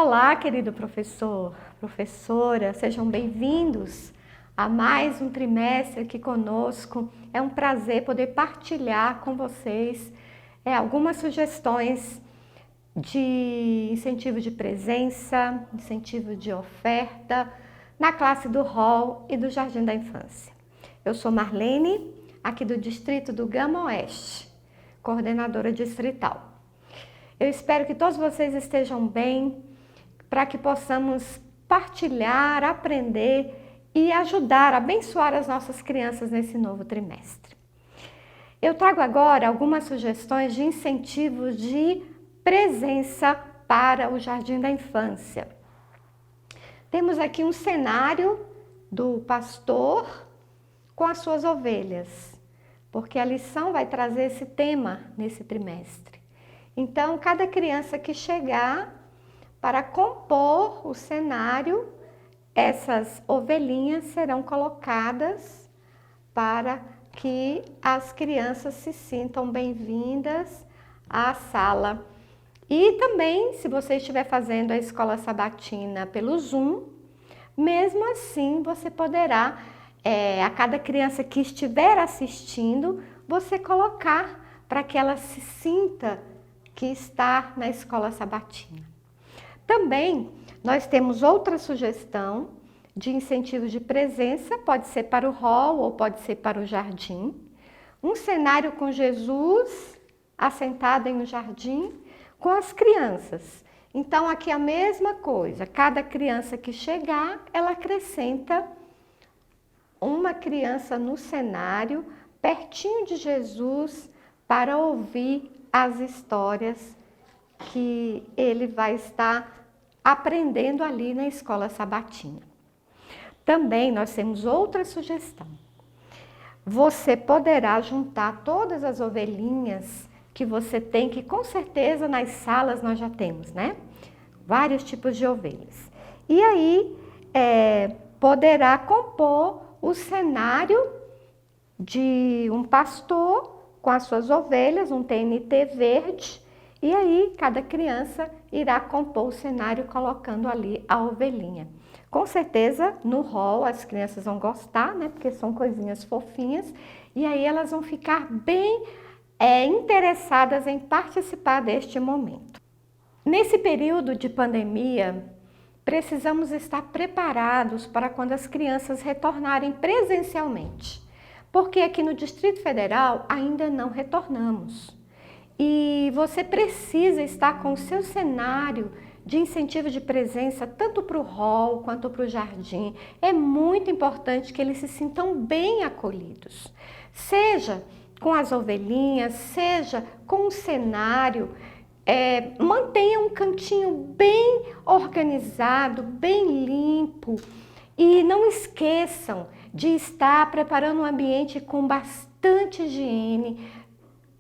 Olá, querido professor, professora, sejam bem-vindos a mais um trimestre aqui conosco. É um prazer poder partilhar com vocês algumas sugestões de incentivo de presença, incentivo de oferta na classe do Hall e do Jardim da Infância. Eu sou Marlene, aqui do Distrito do Gama Oeste, coordenadora distrital. Eu espero que todos vocês estejam bem, para que possamos partilhar, aprender e ajudar, abençoar as nossas crianças nesse novo trimestre. Eu trago agora algumas sugestões de incentivos de presença para o Jardim da Infância. Temos aqui um cenário do pastor com as suas ovelhas, porque a lição vai trazer esse tema nesse trimestre. Então, cada criança que chegar para compor o cenário, essas ovelhinhas serão colocadas para que as crianças se sintam bem-vindas à sala. E também, se você estiver fazendo a escola sabatina pelo Zoom, mesmo assim você poderá, a cada criança que estiver assistindo, você colocar para que ela se sinta que está na escola sabatina. Também nós temos outra sugestão de incentivo de presença, pode ser para o hall ou pode ser para o jardim. Um cenário com Jesus assentado em um jardim com as crianças. Então aqui a mesma coisa, cada criança que chegar, ela acrescenta uma criança no cenário, pertinho de Jesus, para ouvir as histórias que ele vai estar aprendendo ali na escola sabatina. Também nós temos outra sugestão. Você poderá juntar todas as ovelhinhas que você tem, que com certeza nas salas nós já temos, né? Vários tipos de ovelhas. E aí poderá compor o cenário de um pastor com as suas ovelhas, um TNT verde. E aí, cada criança irá compor o cenário colocando ali a ovelhinha. Com certeza, no hall as crianças vão gostar, né? Porque são coisinhas fofinhas. E aí elas vão ficar bem interessadas em participar deste momento. Nesse período de pandemia, precisamos estar preparados para quando as crianças retornarem presencialmente. Porque aqui no Distrito Federal ainda não retornamos. E você precisa estar com o seu cenário de incentivo de presença tanto para o hall quanto para o jardim. É muito importante que eles se sintam bem acolhidos. Seja com as ovelhinhas, seja com o cenário, mantenha um cantinho bem organizado, bem limpo. E não esqueçam de estar preparando um ambiente com bastante higiene,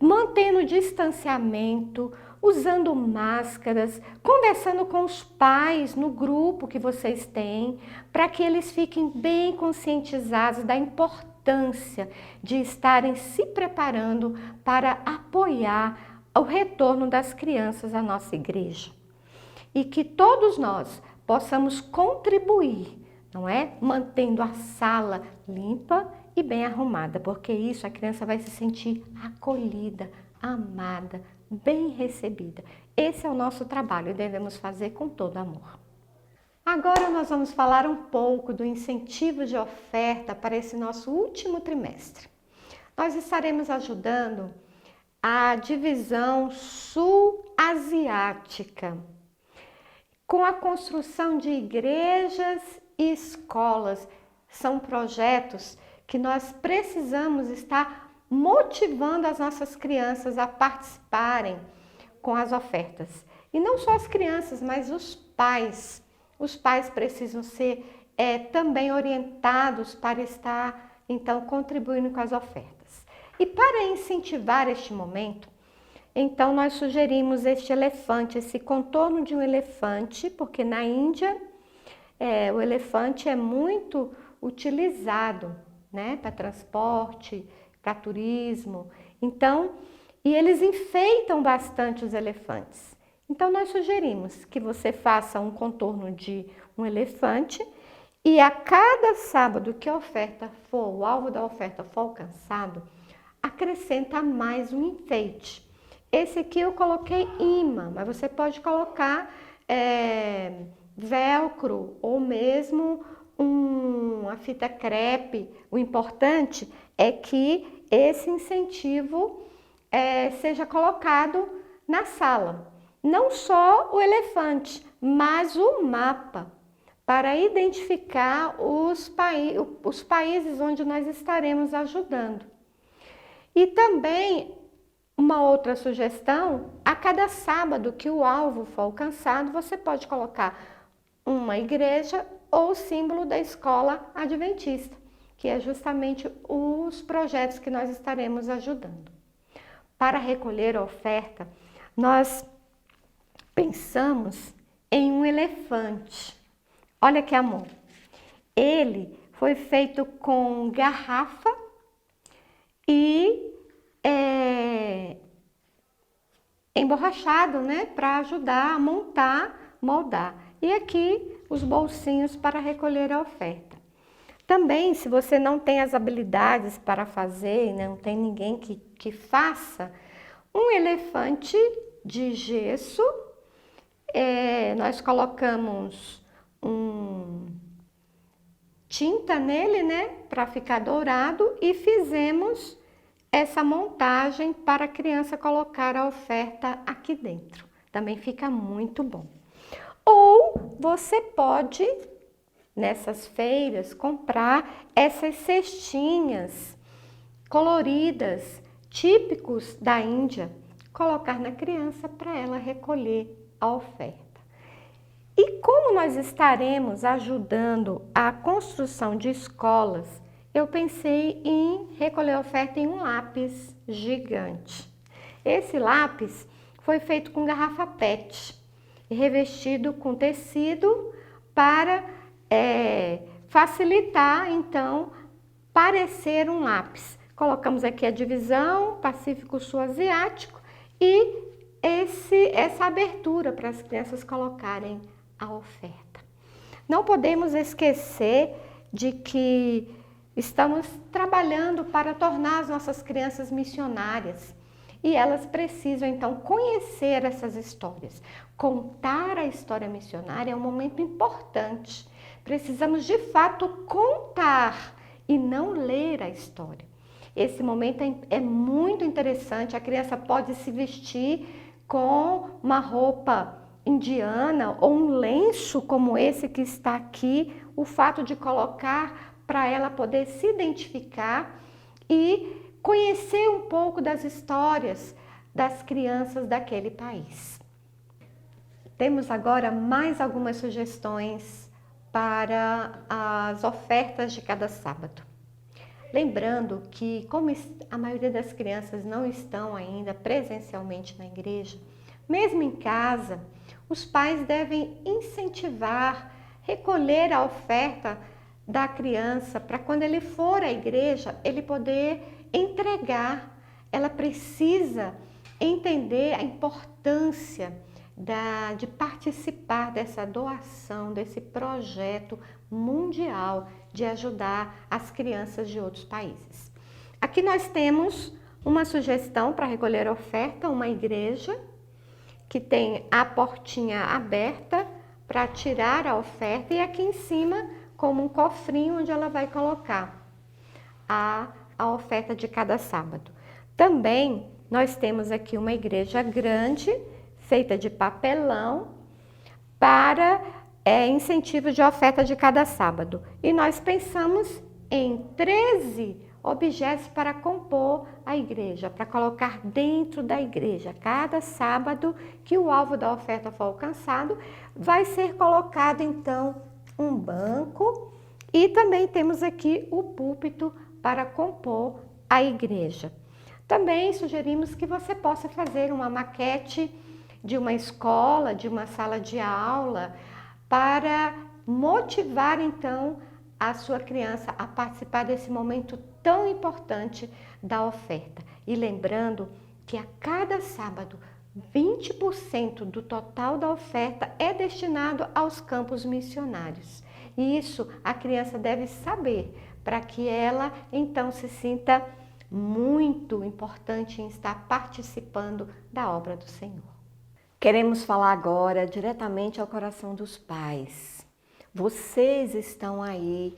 mantendo distanciamento, usando máscaras, conversando com os pais no grupo que vocês têm, para que eles fiquem bem conscientizados da importância de estarem se preparando para apoiar o retorno das crianças à nossa igreja. E que todos nós possamos contribuir, não é? Mantendo a sala limpa e bem arrumada, porque isso a criança vai se sentir acolhida, amada, bem recebida. Esse é o nosso trabalho e devemos fazer com todo amor. Agora nós vamos falar um pouco do incentivo de oferta para esse nosso último trimestre. Nós estaremos ajudando a divisão sul-asiática com a construção de igrejas e escolas. São projetos que nós precisamos estar motivando as nossas crianças a participarem com as ofertas. E não só as crianças, mas os pais. Os pais precisam ser também orientados para estar, então, contribuindo com as ofertas. E para incentivar este momento, então nós sugerimos este elefante, esse contorno de um elefante, porque na Índia o elefante é muito utilizado, né, para transporte, para turismo. Então, e eles enfeitam bastante os elefantes. Então, nós sugerimos que você faça um contorno de um elefante e a cada sábado que a oferta for, o alvo da oferta for alcançado, acrescenta mais um enfeite. Esse aqui eu coloquei imã, mas você pode colocar velcro ou mesmo uma fita crepe. O importante é que esse incentivo seja colocado na sala. Não só o elefante, mas o mapa, para identificar os países onde nós estaremos ajudando. E também uma outra sugestão, a cada sábado que o alvo for alcançado, você pode colocar uma igreja ou símbolo da escola adventista, que é justamente os projetos que nós estaremos ajudando. Para recolher a oferta, nós pensamos em um elefante. Olha que amor! Ele foi feito com garrafa e emborrachado, né? Para ajudar a montar, moldar. E aqui os bolsinhos para recolher a oferta. Também, se você não tem as habilidades para fazer, não tem ninguém que faça, um elefante de gesso, nós colocamos tinta nele, né, para ficar dourado e fizemos essa montagem para a criança colocar a oferta aqui dentro. Também fica muito bom. Ou você pode, nessas feiras, comprar essas cestinhas coloridas, típicos da Índia, colocar na criança para ela recolher a oferta. E como nós estaremos ajudando a construção de escolas, eu pensei em recolher a oferta em um lápis gigante. Esse lápis foi feito com garrafa PET e revestido com tecido para facilitar, então, parecer um lápis. Colocamos aqui a divisão Pacífico Sul Asiático e essa abertura para as crianças colocarem a oferta. Não podemos esquecer de que estamos trabalhando para tornar as nossas crianças missionárias e elas precisam então conhecer essas histórias. Contar a história missionária é um momento importante. Precisamos de fato contar e não ler a história. Esse momento é muito interessante. A criança pode se vestir com uma roupa indiana ou um lenço como esse que está aqui. O fato de colocar para ela poder se identificar e conhecer um pouco das histórias das crianças daquele país. Temos agora mais algumas sugestões para as ofertas de cada sábado. Lembrando que, como a maioria das crianças não estão ainda presencialmente na igreja, mesmo em casa, os pais devem incentivar, recolher a oferta da criança para quando ele for à igreja, ele poder entregar. Ela precisa entender a importância de participar dessa doação, desse projeto mundial de ajudar as crianças de outros países. Aqui nós temos uma sugestão para recolher oferta, uma igreja que tem a portinha aberta para tirar a oferta e aqui em cima como um cofrinho onde ela vai colocar a oferta de cada sábado. Também nós temos aqui uma igreja grande, feita de papelão, para incentivo de oferta de cada sábado. E nós pensamos em 13 objetos para compor a igreja, para colocar dentro da igreja. Cada sábado que o alvo da oferta for alcançado, vai ser colocado então um banco e também temos aqui o púlpito para compor a igreja. Também sugerimos que você possa fazer uma maquete de uma escola, de uma sala de aula, para motivar então a sua criança a participar desse momento tão importante da oferta. E lembrando que a cada sábado 20% do total da oferta é destinado aos campos missionários. E isso a criança deve saber, para que ela então se sinta muito importante em estar participando da obra do Senhor. Queremos falar agora diretamente ao coração dos pais. Vocês estão aí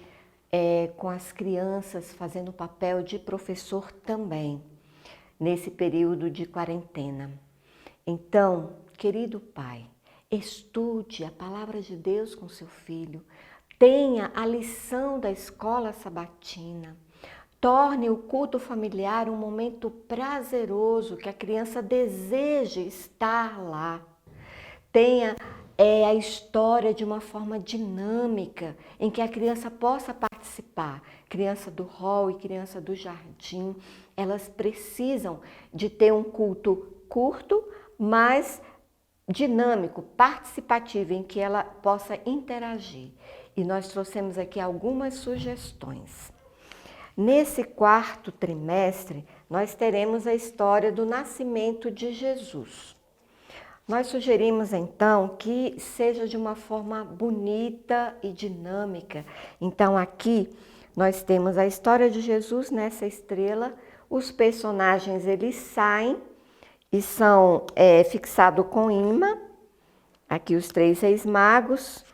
com as crianças fazendo o papel de professor também, nesse período de quarentena. Então, querido pai, estude a palavra de Deus com seu filho, tenha a lição da escola sabatina, torne o culto familiar um momento prazeroso, que a criança deseje estar lá. Tenha a história de uma forma dinâmica, em que a criança possa participar. Criança do hall e criança do jardim, elas precisam de ter um culto curto, mas dinâmico, participativo, em que ela possa interagir. E nós trouxemos aqui algumas sugestões. Nesse quarto trimestre, nós teremos a história do nascimento de Jesus. Nós sugerimos então que seja de uma forma bonita e dinâmica. Então aqui nós temos a história de Jesus nessa estrela, os personagens eles saem e são fixados com imã. Aqui os 3 reis magos,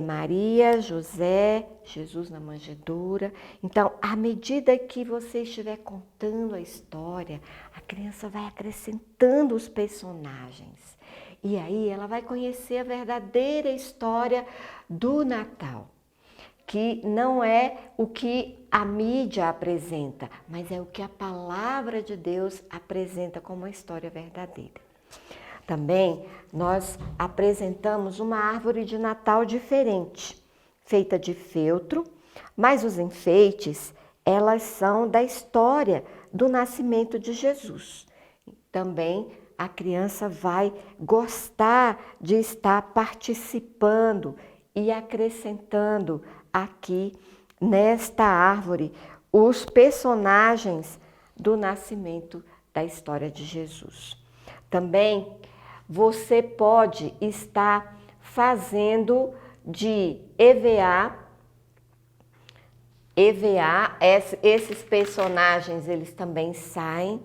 Maria, José, Jesus na manjedoura. Então, à medida que você estiver contando a história, a criança vai acrescentando os personagens. E aí ela vai conhecer a verdadeira história do Natal, que não é o que a mídia apresenta, mas é o que a palavra de Deus apresenta como uma história verdadeira. Também nós apresentamos uma árvore de Natal diferente, feita de feltro, mas os enfeites, elas são da história do nascimento de Jesus. Também a criança vai gostar de estar participando e acrescentando aqui nesta árvore os personagens do nascimento da história de Jesus. Também você pode estar fazendo de EVA, esses personagens eles também saem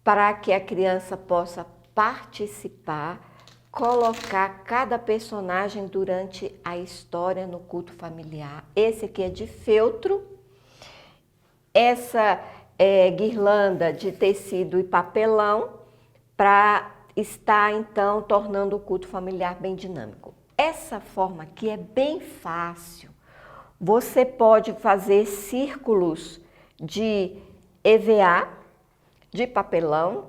para que a criança possa participar, colocar cada personagem durante a história no culto familiar. Esse aqui é de feltro, essa guirlanda de tecido e papelão, para estar então tornando o culto familiar bem dinâmico. Essa forma aqui é bem fácil. Você pode fazer círculos de EVA, de papelão,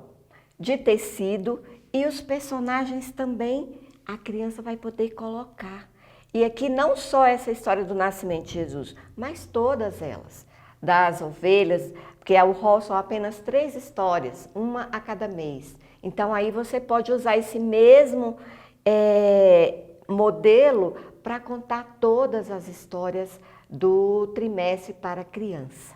de tecido, e os personagens também a criança vai poder colocar. E aqui não só essa história do nascimento de Jesus, mas todas elas. Das ovelhas, porque o rol são apenas 3 histórias, uma a cada mês. Então aí você pode usar esse mesmo modelo para contar todas as histórias do trimestre para a criança.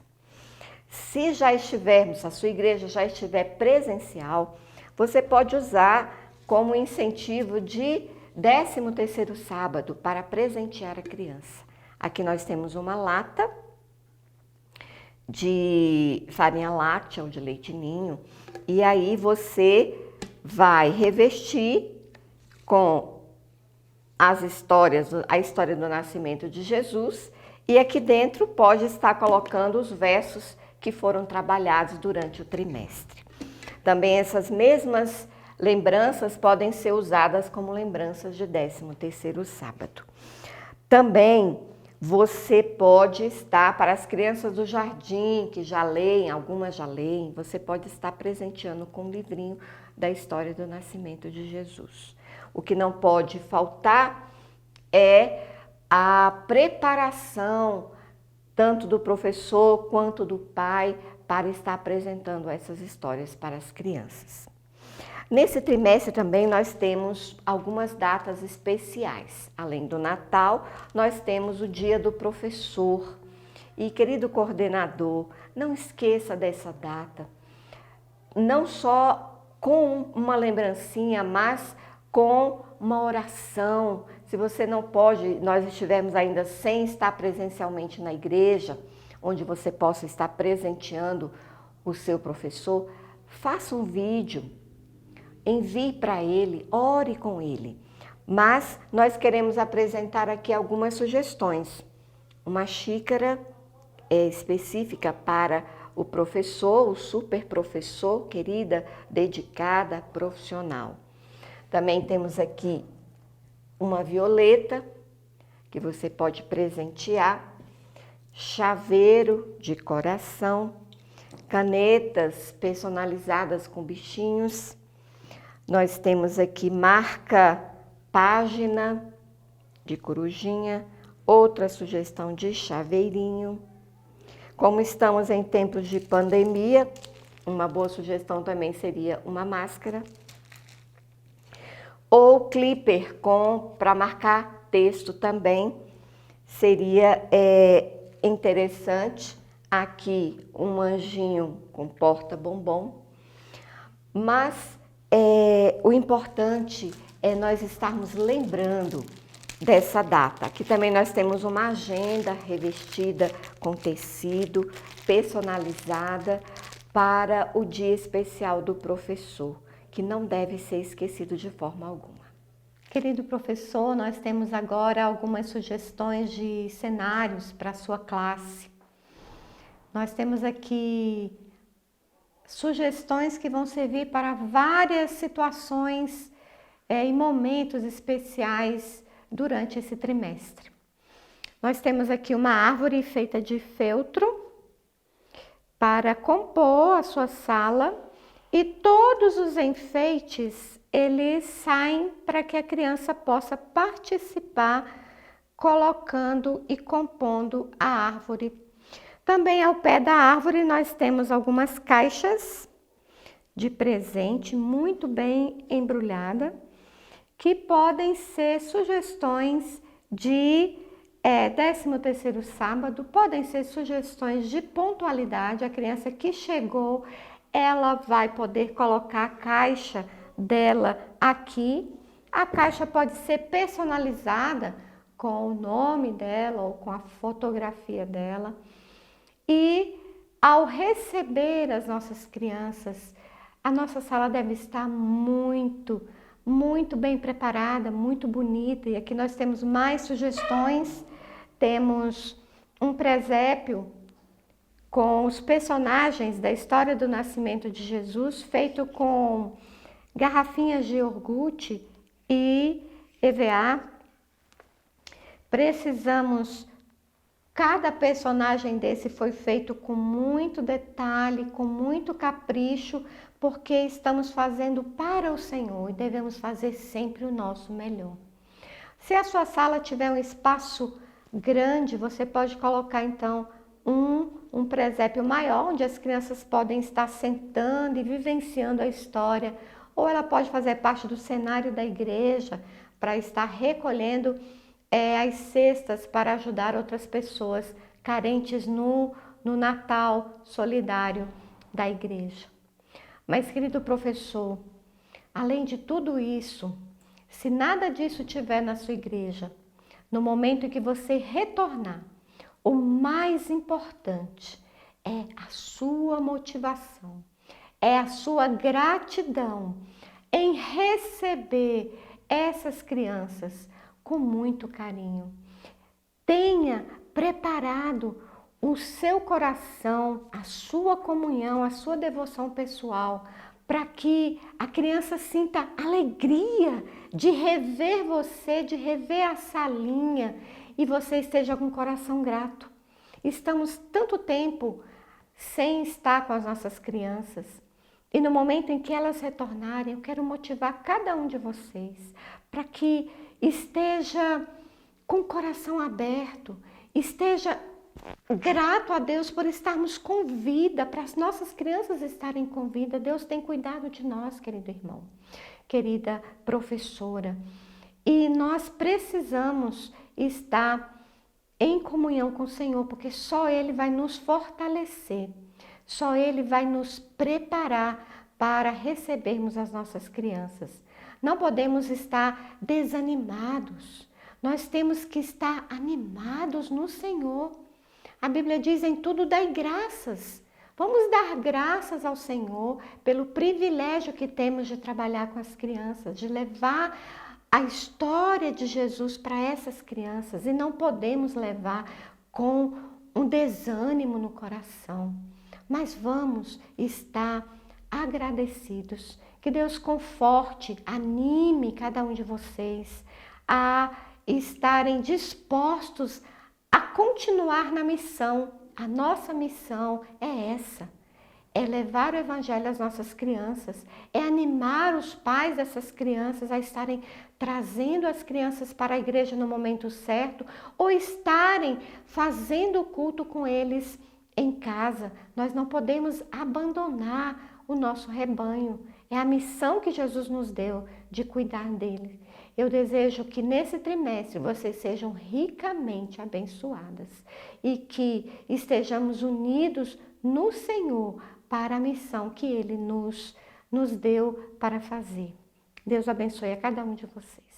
Se já estivermos, a sua igreja já estiver presencial, você pode usar como incentivo de 13º sábado para presentear a criança. Aqui nós temos uma lata de farinha láctea ou de leite ninho, e aí você vai revestir com as histórias, a história do nascimento de Jesus, e aqui dentro pode estar colocando os versos que foram trabalhados durante o trimestre. Também essas mesmas lembranças podem ser usadas como lembranças de 13º sábado. Também você pode estar, para as crianças do jardim, que já leem, algumas já leem, você pode estar presenteando com um livrinho da história do nascimento de Jesus. O que não pode faltar é a preparação, tanto do professor quanto do pai, para estar apresentando essas histórias para as crianças. Nesse trimestre também nós temos algumas datas especiais. Além do Natal, nós temos o Dia do Professor. E, querido coordenador, não esqueça dessa data. Não só com uma lembrancinha, mas com uma oração. Se você não pode, nós estivermos ainda sem estar presencialmente na igreja, onde você possa estar presenteando o seu professor, faça um vídeo, envie para ele, ore com ele. Mas nós queremos apresentar aqui algumas sugestões. Uma xícara específica para o professor, o super professor, querida, dedicada, profissional. Também temos aqui uma violeta, que você pode presentear, chaveiro de coração, canetas personalizadas com bichinhos. Nós temos aqui marca página de corujinha, outra sugestão de chaveirinho. Como estamos em tempos de pandemia, uma boa sugestão também seria uma máscara. Ou clipper para marcar texto também seria interessante. Aqui um anjinho com porta-bombom. Mas o importante é nós estarmos lembrando dessa data. Aqui também nós temos uma agenda revestida com tecido, personalizada para o dia especial do professor, que não deve ser esquecido de forma alguma. Querido professor, nós temos agora algumas sugestões de cenários para a sua classe. Nós temos aqui sugestões que vão servir para várias situações e momentos especiais durante esse trimestre. Nós temos aqui uma árvore feita de feltro para compor a sua sala e todos os enfeites eles saem para que a criança possa participar colocando e compondo a árvore. Também ao pé da árvore nós temos algumas caixas de presente muito bem embrulhada, que podem ser sugestões de 13º sábado, podem ser sugestões de pontualidade. A criança que chegou, ela vai poder colocar a caixa dela aqui. A caixa pode ser personalizada com o nome dela ou com a fotografia dela. E ao receber as nossas crianças, a nossa sala deve estar muito bem preparada, muito bonita. E aqui nós temos mais sugestões. Temos um presépio com os personagens da história do nascimento de Jesus, feito com garrafinhas de iogurte e EVA. Cada personagem desse foi feito com muito detalhe, com muito capricho, porque estamos fazendo para o Senhor e devemos fazer sempre o nosso melhor. Se a sua sala tiver um espaço grande, você pode colocar então um presépio maior, onde as crianças podem estar sentando e vivenciando a história, ou ela pode fazer parte do cenário da igreja para estar recolhendo as cestas para ajudar outras pessoas carentes no Natal solidário da igreja. Mas, querido professor, além de tudo isso, se nada disso tiver na sua igreja, no momento em que você retornar, o mais importante é a sua motivação, é a sua gratidão em receber essas crianças com muito carinho. Tenha preparado o seu coração, a sua comunhão, a sua devoção pessoal, para que a criança sinta alegria de rever você, de rever a salinha e você esteja com o coração grato. Estamos tanto tempo sem estar com as nossas crianças e no momento em que elas retornarem, eu quero motivar cada um de vocês para que esteja com o coração aberto, esteja grato a Deus por estarmos com vida, para as nossas crianças estarem com vida. Deus tem cuidado de nós, querido irmão, querida professora. E nós precisamos estar em comunhão com o Senhor, porque só Ele vai nos fortalecer, só Ele vai nos preparar para recebermos as nossas crianças. Não podemos estar desanimados. Nós temos que estar animados no Senhor. A Bíblia diz: em tudo dai graças. Vamos dar graças ao Senhor pelo privilégio que temos de trabalhar com as crianças, de levar a história de Jesus para essas crianças, e não podemos levar com um desânimo no coração, mas vamos estar agradecidos. Que Deus conforte, anime cada um de vocês a estarem dispostos a continuar na missão. A nossa missão é essa. É levar o Evangelho às nossas crianças, é animar os pais dessas crianças a estarem trazendo as crianças para a igreja no momento certo, ou estarem fazendo o culto com eles em casa. Nós não podemos abandonar o nosso rebanho. É a missão que Jesus nos deu de cuidar dele. Eu desejo que nesse trimestre vocês sejam ricamente abençoadas e que estejamos unidos no Senhor para a missão que Ele nos deu para fazer. Deus abençoe a cada um de vocês.